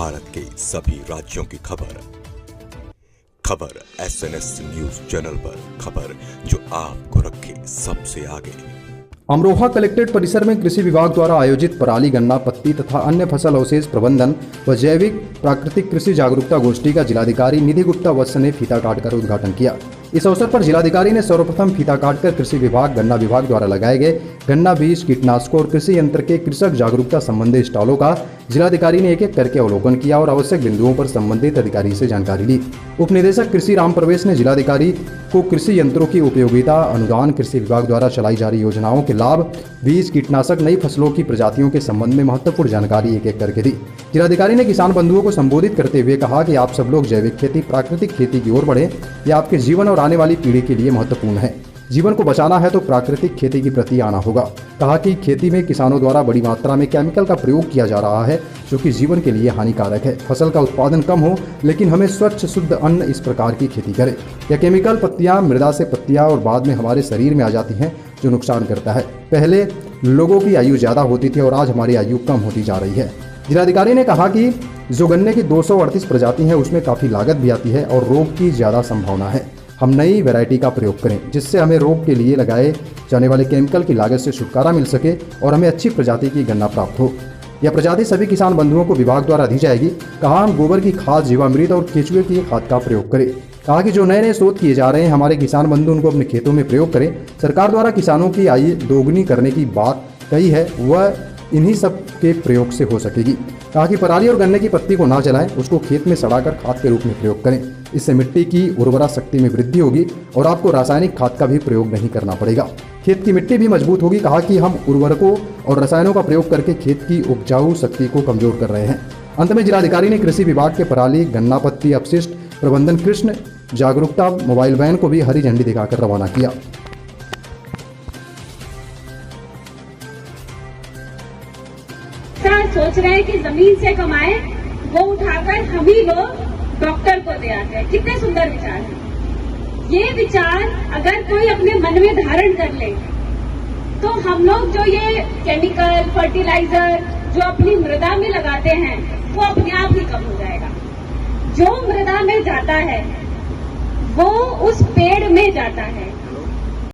भारत के सभी राज्यों की खबर SNS न्यूज चैनल पर, खबर जो आपको रखे सबसे आगे। अमरोहा कलेक्ट्रेट परिसर में कृषि विभाग द्वारा आयोजित पराली, गन्ना, पत्ती तथा अन्य फसल अवशेष प्रबंधन व जैविक प्राकृतिक कृषि जागरूकता गोष्ठी का जिलाधिकारी निधि गुप्ता वत्स ने फीता काटकर उद्घाटन किया। इस अवसर पर जिलाधिकारी ने सर्वप्रथम फीता काटकर कृषि विभाग, गन्ना विभाग द्वारा लगाए गए गन्ना बीज, कीटनाशकों और कृषि यंत्र के कृषक जागरूकता संबंधी स्टॉलों का जिलाधिकारी ने एक एक करके अवलोकन किया और आवश्यक बिंदुओं पर संबंधित अधिकारी से जानकारी ली। उप निदेशक कृषि राम प्रवेश ने जिलाधिकारी को कृषि यंत्रों की उपयोगिता, अनुदान, कृषि विभाग द्वारा चलाई जा रही योजनाओं के लाभ, बीज, कीटनाशक, नई फसलों की प्रजातियों के संबंध में महत्वपूर्ण जानकारी एक एक करके दी। जिलाधिकारी ने किसान बंधुओं को संबोधित करते हुए कहा कि आप सब लोग जैविक खेती, प्राकृतिक खेती की ओर बढ़े। यह आपके जीवन और आने वाली पीढ़ी के लिए महत्वपूर्ण है। जीवन को बचाना है तो प्राकृतिक खेती के प्रति आना होगा। कहा कि खेती में किसानों द्वारा बड़ी मात्रा में केमिकल का प्रयोग किया जा रहा है, जो कि जीवन के लिए हानिकारक है। फसल का उत्पादन कम हो, लेकिन हमें स्वच्छ शुद्ध अन्न इस प्रकार की खेती करें। यह केमिकल पत्तियां मृदा से पत्तियां और बाद में हमारे शरीर में आ जाती हैं, जो नुकसान करता है। पहले लोगों की आयु ज़्यादा होती थी और आज हमारी आयु कम होती जा रही है। जिलाधिकारी ने कहा कि जो गन्ने की 238 प्रजाति है, उसमें काफ़ी लागत भी आती है और रोग की ज़्यादा संभावना है। हम नई वैरायटी का प्रयोग करें, जिससे हमें रोग के लिए लगाए जाने वाले केमिकल की लागत से छुटकारा मिल सके और हमें अच्छी प्रजाति की गन्ना प्राप्त हो। यह प्रजाति सभी किसान बंधुओं को विभाग द्वारा दी जाएगी। कहा, हम गोबर की खाद, जीवामृत और केचुए की खाद का प्रयोग करें। कहा कि जो नए नए शोध किए जा रहे हैं, हमारे किसान बंधु उनको अपने खेतों में प्रयोग करें। सरकार द्वारा किसानों की आय दोगुनी करने की बात कही है, वह इन्हीं सब के प्रयोग से हो सकेगी। कहा कि पराली और गन्ने की पत्ती को ना जलाएं, उसको खेत में सड़ाकर खाद के रूप में प्रयोग करें। इससे मिट्टी की उर्वरा शक्ति में वृद्धि होगी और आपको रासायनिक खाद का भी प्रयोग नहीं करना पड़ेगा। खेत की मिट्टी भी मजबूत होगी। कहा कि हम उर्वरकों और रसायनों का प्रयोग करके खेत की उपजाऊ शक्ति को कमजोर कर रहे हैं। अंत में जिलाधिकारी ने कृषि विभाग के पराली, गन्ना, पत्ती अपशिष्ट प्रबंधन कृष्ण जागरूकता मोबाइल वैन को भी हरी झंडी दिखाकर रवाना किया। सोच रहे हैं कि जमीन से कमाए, वो उठाकर हम ही लोग डॉक्टर को दे आते हैं। कितने सुंदर विचार हैं। ये विचार अगर कोई अपने मन में धारण कर ले, तो हम लोग जो ये केमिकल फर्टिलाइजर जो अपनी मृदा में लगाते हैं, वो अपने आप ही कम हो जाएगा। जो मृदा में जाता है वो उस पेड़ में जाता है,